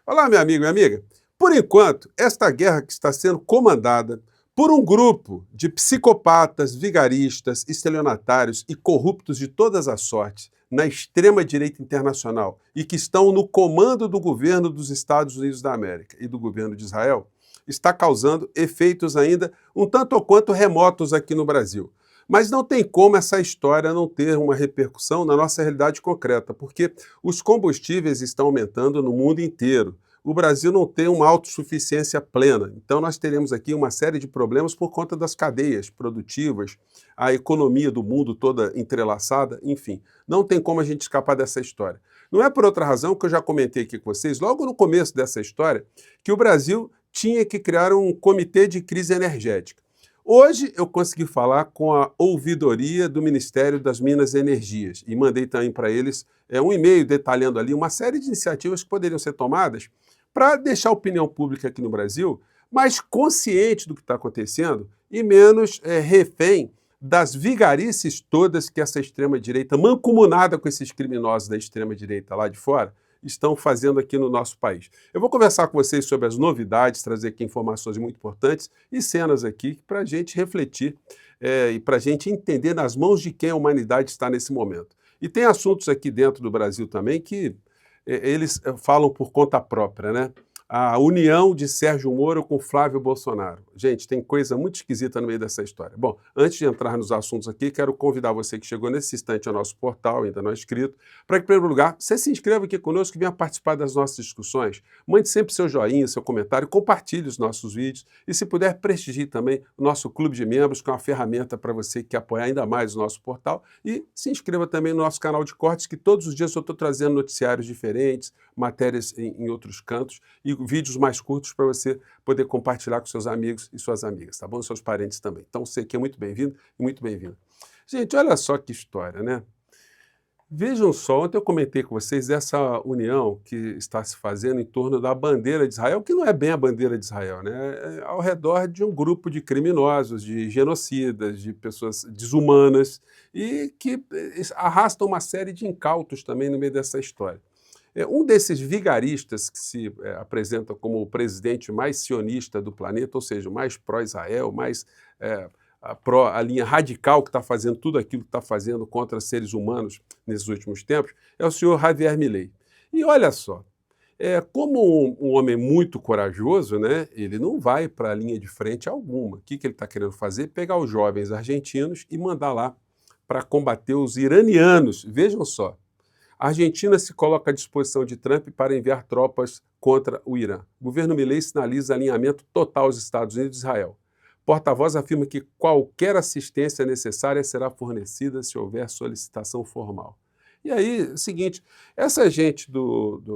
Olá, meu amigo e minha amiga. Por enquanto, esta guerra que está sendo comandada por um grupo de psicopatas, vigaristas, estelionatários e corruptos de todas as sortes na extrema-direita internacional e que estão no comando do governo dos Estados Unidos da América e do governo de Israel, está causando efeitos ainda um tanto ou quanto remotos aqui no Brasil. Mas não tem como essa história não ter uma repercussão na nossa realidade concreta, porque os combustíveis estão aumentando no mundo inteiro. O Brasil não tem uma autossuficiência plena, então nós teremos aqui uma série de problemas por conta das cadeias produtivas, a economia do mundo toda entrelaçada, enfim. Não tem como a gente escapar dessa história. Não é por outra razão que eu já comentei aqui com vocês, logo no começo dessa história, que o Brasil tinha que criar um comitê de crise energética. Hoje eu consegui falar com a ouvidoria do Ministério das Minas e Energias e mandei também para eles um e-mail detalhando ali uma série de iniciativas que poderiam ser tomadas para deixar a opinião pública aqui no Brasil mais consciente do que está acontecendo e menos refém das vigarices todas que essa extrema-direita, mancomunada com esses criminosos da extrema-direita lá de fora, estão fazendo aqui no nosso país. Eu vou conversar com vocês sobre as novidades, trazer aqui informações muito importantes e cenas aqui para a gente refletir e para a gente entender nas mãos de quem a humanidade está nesse momento. E tem assuntos aqui dentro do Brasil também que eles falam por conta própria, né? A união de Sérgio Moro com Flávio Bolsonaro. Gente, tem coisa muito esquisita no meio dessa história. Bom, antes de entrar nos assuntos aqui, quero convidar você que chegou nesse instante ao nosso portal, ainda não é inscrito, para que, em primeiro lugar, você se inscreva aqui conosco e venha participar das nossas discussões. Mande sempre seu joinha, seu comentário, compartilhe os nossos vídeos e, se puder, prestigie também o nosso clube de membros, que é uma ferramenta para você que quer apoiar ainda mais o nosso portal. E se inscreva também no nosso canal de cortes, que todos os dias eu estou trazendo noticiários diferentes, matérias em outros cantos e vídeos mais curtos para você poder compartilhar com seus amigos e suas amigas, tá bom? Seus parentes também. Então, você aqui é muito bem-vindo e muito bem-vindo. Gente, olha só que história, né? Vejam só, ontem eu comentei com vocês essa união que está se fazendo em torno da bandeira de Israel, que não é bem a bandeira de Israel, né? É ao redor de um grupo de criminosos, de genocidas, de pessoas desumanas e que arrastam uma série de incautos também no meio dessa história. Um desses vigaristas que se apresenta como o presidente mais sionista do planeta, ou seja, mais pró-Israel, mais pró a linha radical que está fazendo tudo aquilo que está fazendo contra seres humanos nesses últimos tempos, é o senhor Javier Milei. E olha só, como um homem muito corajoso, né, ele não vai para a linha de frente alguma. O que ele está querendo fazer? Pegar os jovens argentinos e mandar lá para combater os iranianos. Vejam só. A Argentina se coloca à disposição de Trump para enviar tropas contra o Irã. O governo Milei sinaliza alinhamento total aos Estados Unidos e Israel. Porta-voz afirma que qualquer assistência necessária será fornecida se houver solicitação formal. E aí, é o seguinte, essa gente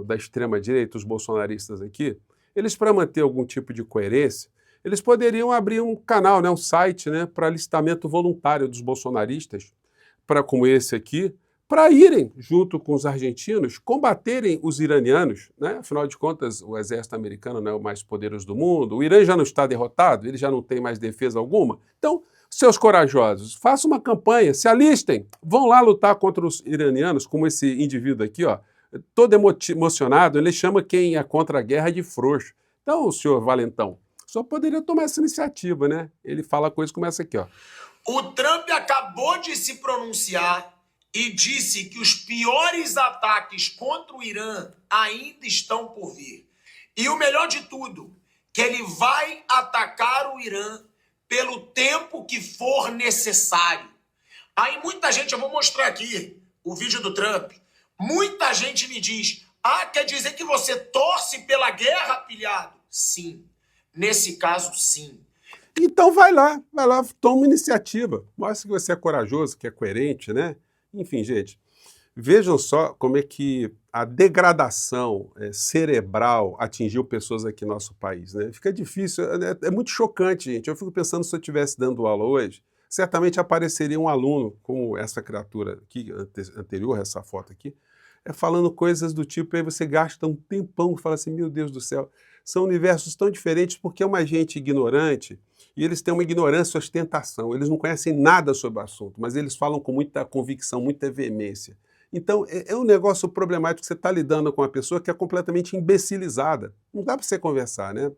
da extrema-direita, os bolsonaristas aqui, eles, para manter algum tipo de coerência, eles poderiam abrir um canal, né, um site, né, para alistamento voluntário dos bolsonaristas, como esse aqui, para irem, junto com os argentinos, combaterem os iranianos, né? Afinal de contas, o exército americano não é o mais poderoso do mundo, o Irã já não está derrotado, ele já não tem mais defesa alguma. Então, seus corajosos, façam uma campanha, se alistem, vão lá lutar contra os iranianos, como esse indivíduo aqui, ó, todo emocionado, ele chama quem é contra a guerra de frouxo. Então, o senhor Valentão, só poderia tomar essa iniciativa, né? Ele fala coisa como essa aqui, ó. O Trump acabou de se pronunciar e disse que os piores ataques contra o Irã ainda estão por vir. E o melhor de tudo, que ele vai atacar o Irã pelo tempo que for necessário. Aí muita gente, eu vou mostrar aqui o vídeo do Trump, muita gente me diz, quer dizer que você torce pela guerra, pilhado? Sim, nesse caso sim. Então vai lá, toma iniciativa, mostra que você é corajoso, que é coerente, né? Enfim, gente, vejam só como é que a degradação cerebral atingiu pessoas aqui no nosso país, né? Fica difícil, é muito chocante, gente. Eu fico pensando, se eu estivesse dando aula hoje, certamente apareceria um aluno, como essa criatura aqui, anterior a essa foto aqui, falando coisas do tipo, aí você gasta um tempão e fala assim, meu Deus do céu, são universos tão diferentes porque é uma gente ignorante e eles têm uma ignorância e ostentação, eles não conhecem nada sobre o assunto, mas eles falam com muita convicção, muita veemência. Então, é um negócio problemático, você está lidando com uma pessoa que é completamente imbecilizada. Não dá para você conversar, né?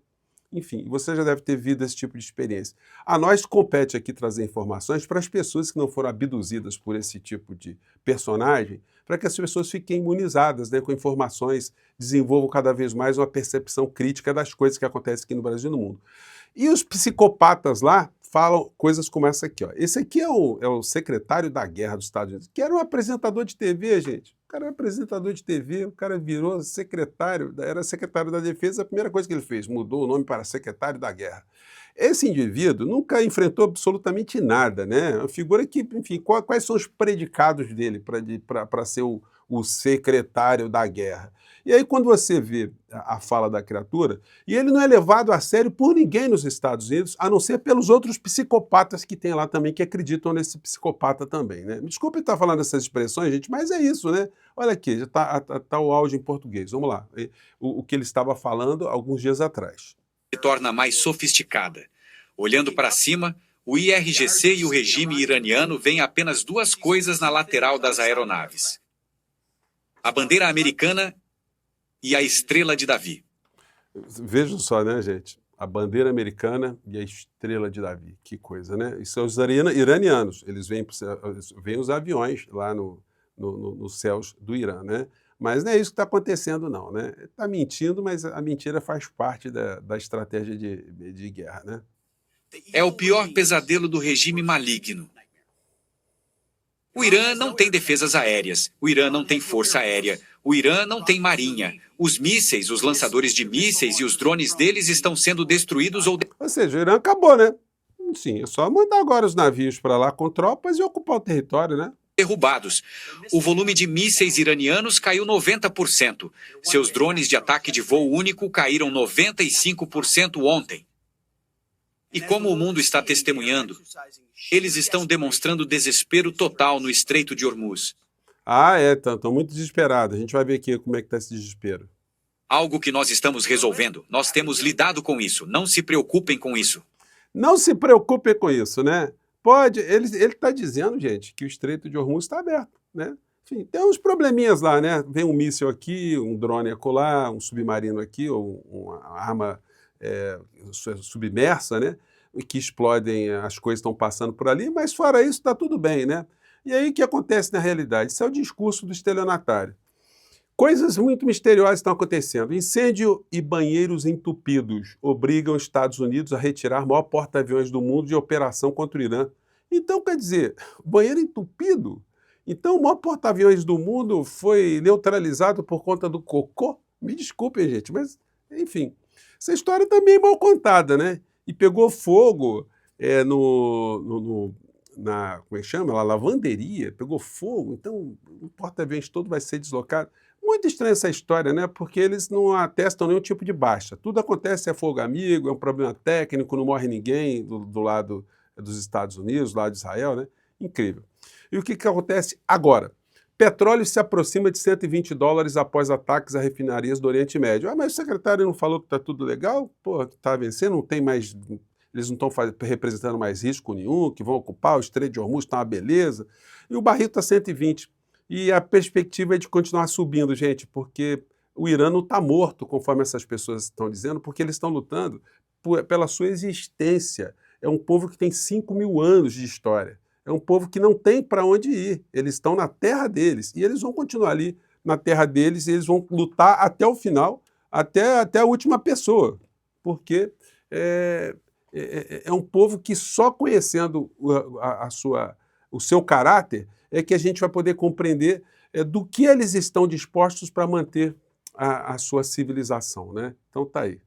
Enfim, você já deve ter vivido esse tipo de experiência. A nós compete aqui trazer informações para as pessoas que não foram abduzidas por esse tipo de personagem, para que as pessoas fiquem imunizadas, né, com informações, desenvolvam cada vez mais uma percepção crítica das coisas que acontecem aqui no Brasil e no mundo. E os psicopatas lá falam coisas como essa aqui, ó. Esse aqui é o secretário da guerra dos Estados Unidos, que era um apresentador de TV, gente. O cara era apresentador de TV, o cara virou secretário, era secretário da Defesa, a primeira coisa que ele fez, mudou o nome para secretário da guerra. Esse indivíduo nunca enfrentou absolutamente nada, né? Uma figura que, enfim, quais são os predicados dele para ser o secretário da guerra? E aí, quando você vê a fala da criatura, e ele não é levado a sério por ninguém nos Estados Unidos, a não ser pelos outros psicopatas que tem lá também, que acreditam nesse psicopata também, né? Me desculpe estar falando essas expressões, gente, mas é isso, né? Olha aqui, já tá o áudio em português. Vamos lá. O que ele estava falando alguns dias atrás. Se torna mais sofisticada. Olhando para cima, o IRGC e o regime iraniano veem apenas duas coisas na lateral das aeronaves: a bandeira americana e a estrela de Davi. Vejam só, né, gente? A bandeira americana e a estrela de Davi. Que coisa, né? Isso são os iranianos. Eles veem os aviões lá nos céus do Irã, né? Mas não é isso que está acontecendo, não, né? Está mentindo, mas a mentira faz parte da estratégia de guerra, né? É o pior pesadelo do regime maligno. O Irã não tem defesas aéreas, o Irã não tem força aérea, o Irã não tem marinha. Os mísseis, os lançadores de mísseis e os drones deles estão sendo destruídos ou... Ou seja, o Irã acabou, né? Sim, é só mandar agora os navios para lá com tropas e ocupar o território, né? derrubados. O volume de mísseis iranianos caiu 90%. Seus drones de ataque de voo único caíram 95% ontem. E como o mundo está testemunhando, eles estão demonstrando desespero total no Estreito de Hormuz. Estão muito desesperados. A gente vai ver aqui como é que está esse desespero. Algo que nós estamos resolvendo. Nós temos lidado com isso. Não se preocupem com isso. Não se preocupem com isso, né? Ele está dizendo, gente, que o Estreito de Hormuz está aberto, né? Enfim, tem uns probleminhas lá, né? Vem um míssil aqui, um drone acolá, um submarino aqui, ou uma arma submersa, né? Que explodem, as coisas estão passando por ali, mas fora isso está tudo bem, né? E aí o que acontece na realidade? Isso é o discurso do estelionatário. Coisas muito misteriosas estão acontecendo. Incêndio e banheiros entupidos obrigam os Estados Unidos a retirar o maior porta-aviões do mundo de operação contra o Irã. Então, quer dizer, banheiro entupido? Então, o maior porta-aviões do mundo foi neutralizado por conta do cocô? Me desculpem, gente, mas, enfim. Essa história também é mal contada, né? E pegou fogo como é que chama? A lavanderia, pegou fogo, então o porta-aviões todo vai ser deslocado. Muito estranha essa história, né? Porque eles não atestam nenhum tipo de baixa. Tudo acontece, é fogo amigo, é um problema técnico, não morre ninguém do lado dos Estados Unidos, do lado de Israel, né? Incrível. E o que acontece agora? Petróleo se aproxima de $120 após ataques a refinarias do Oriente Médio. Mas o secretário não falou que está tudo legal? Pô, está vencendo, não tem mais... Eles não estão representando mais risco nenhum, que vão ocupar o Estreito de Hormuz, está uma beleza. E o barril está 120. E a perspectiva é de continuar subindo, gente, porque o Irã não está morto, conforme essas pessoas estão dizendo, porque eles estão lutando pela sua existência. É um povo que tem 5.000 anos de história. É um povo que não tem para onde ir. Eles estão na terra deles. E eles vão continuar ali na terra deles e eles vão lutar até o final, até a última pessoa. Porque é um povo que só conhecendo o seu caráter é que a gente vai poder compreender do que eles estão dispostos para manter a sua civilização, né? Então tá aí.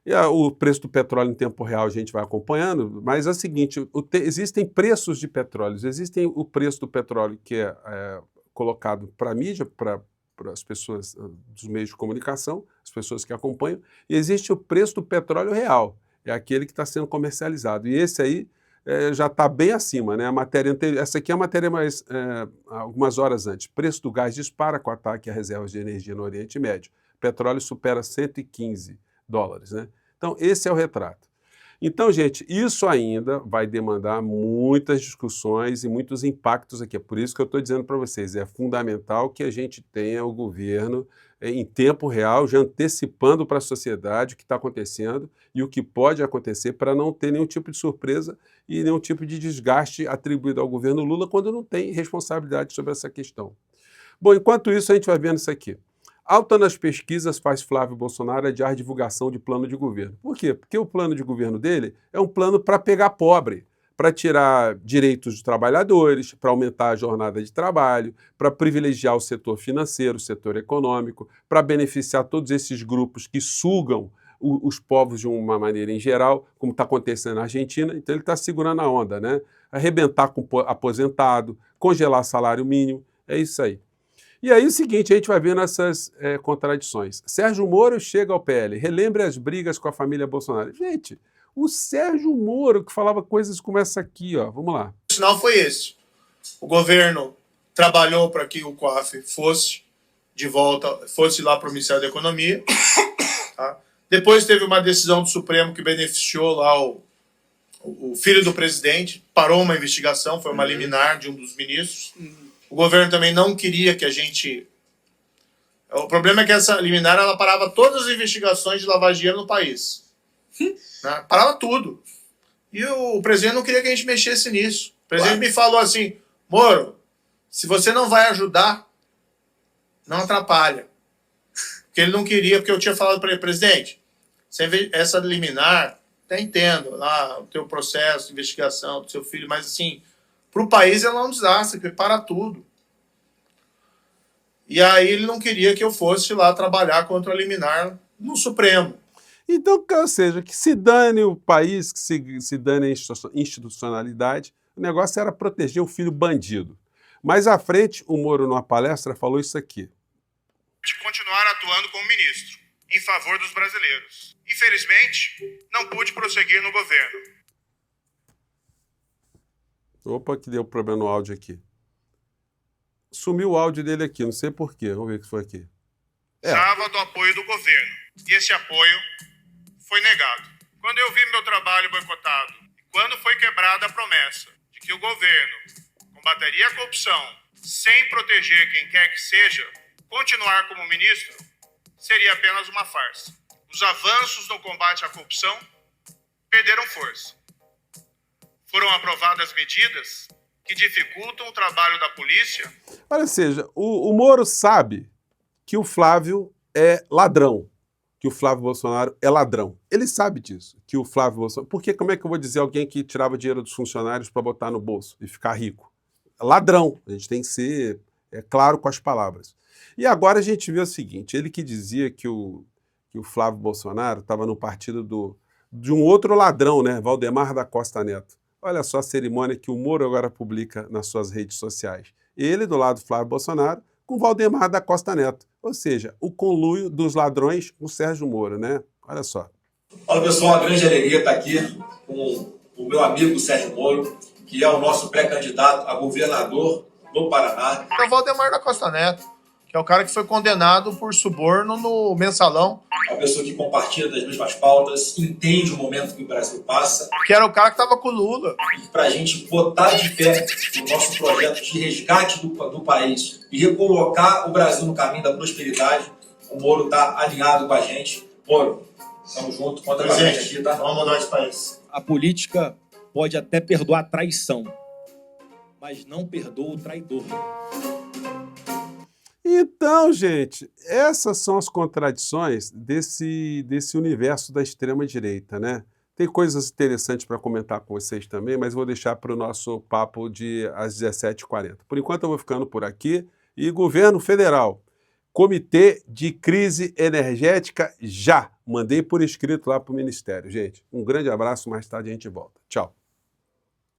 E o preço do petróleo em tempo real a gente vai acompanhando, mas é o seguinte, existem preços de petróleo, existem o preço do petróleo que é colocado para a mídia, para as pessoas dos meios de comunicação, as pessoas que acompanham, e existe o preço do petróleo real, é aquele que está sendo comercializado, e esse aí já está bem acima, né? A matéria anterior, essa aqui é a matéria mais algumas horas antes. Preço do gás dispara com ataque a reservas de energia no Oriente Médio. Petróleo supera $115, né? Então, esse é o retrato. Então, gente, isso ainda vai demandar muitas discussões e muitos impactos aqui. É por isso que eu estou dizendo para vocês, é fundamental que a gente tenha o governo em tempo real, já antecipando para a sociedade o que está acontecendo e o que pode acontecer para não ter nenhum tipo de surpresa e nenhum tipo de desgaste atribuído ao governo Lula quando não tem responsabilidade sobre essa questão. Bom, enquanto isso, a gente vai vendo isso aqui. Alta nas pesquisas faz Flávio Bolsonaro adiar divulgação de plano de governo. Por quê? Porque o plano de governo dele é um plano para pegar pobre, para tirar direitos dos trabalhadores, para aumentar a jornada de trabalho, para privilegiar o setor financeiro, o setor econômico, para beneficiar todos esses grupos que sugam os povos de uma maneira em geral, como está acontecendo na Argentina. Então ele está segurando a onda, né? Arrebentar com o aposentado, congelar salário mínimo, é isso aí. E aí o seguinte, a gente vai vendo essas contradições. Sérgio Moro chega ao PL, relembre as brigas com a família Bolsonaro. Gente, o Sérgio Moro que falava coisas como essa aqui, ó, vamos lá. O sinal foi esse. O governo trabalhou para que o COAF fosse de volta, fosse lá para o Ministério da Economia. Tá? Depois teve uma decisão do Supremo que beneficiou lá o filho do presidente, parou uma investigação, foi uma liminar de um dos ministros. O governo também não queria que a gente... O problema é que essa liminar ela parava todas as investigações de lavagem de dinheiro no país. Né? Parava tudo. E o presidente não queria que a gente mexesse nisso. O presidente me falou assim, Moro, se você não vai ajudar, não atrapalha. Porque ele não queria, porque eu tinha falado para ele, presidente, essa liminar, até entendo lá o teu processo de investigação do seu filho, mas assim... Para o país ela é um desastre, que para tudo. E aí ele não queria que eu fosse lá trabalhar contra a liminar no Supremo. Então, ou seja, que se dane o país, que se dane a institucionalidade, o negócio era proteger o filho bandido. Mais à frente, o Moro, numa palestra, falou isso aqui. De continuar atuando como ministro, em favor dos brasileiros. Infelizmente, não pude prosseguir no governo. Opa, que deu problema no áudio aqui. Sumiu o áudio dele aqui, não sei porquê. Vamos ver o que foi aqui. Precisava do apoio do governo. E esse apoio foi negado. Quando eu vi meu trabalho boicotado, e quando foi quebrada a promessa de que o governo combateria a corrupção sem proteger quem quer que seja, continuar como ministro seria apenas uma farsa. Os avanços no combate à corrupção perderam força. Foram aprovadas medidas que dificultam o trabalho da polícia. Olha, seja, o Moro sabe que o Flávio é ladrão, que o Flávio Bolsonaro é ladrão. Ele sabe disso, que o Flávio Bolsonaro... Porque como é que eu vou dizer alguém que tirava dinheiro dos funcionários para botar no bolso e ficar rico? Ladrão. A gente tem que ser claro com as palavras. E agora a gente vê o seguinte, ele que dizia que o Flávio Bolsonaro estava no partido de um outro ladrão, né? Valdemar da Costa Neto. Olha só a cerimônia que o Moro agora publica nas suas redes sociais. Ele do lado do Flávio Bolsonaro com Valdemar da Costa Neto. Ou seja, o conluio dos ladrões com o Sérgio Moro, né? Olha só. Olha, pessoal, uma grande alegria estar aqui com o meu amigo Sérgio Moro, que é o nosso pré-candidato a governador do Paraná. É o Valdemar da Costa Neto, que é o cara que foi condenado por suborno no Mensalão. É uma pessoa que compartilha das mesmas pautas, entende o momento que o Brasil passa. Que era o cara que estava com o Lula. E para a gente botar de pé o nosso projeto de resgate do país e recolocar o Brasil no caminho da prosperidade, o Moro está alinhado com a gente. Moro, estamos juntos, conta com a gente aqui, tá? Vamos mudar esse país. A política pode até perdoar a traição, mas não perdoa o traidor. Então, gente, essas são as contradições desse universo da extrema-direita, né? Tem coisas interessantes para comentar com vocês também, mas vou deixar para o nosso papo às 17h40. Por enquanto eu vou ficando por aqui. E governo federal, Comitê de Crise Energética já. Mandei por escrito lá para o Ministério. Gente, um grande abraço, mais tarde a gente volta. Tchau.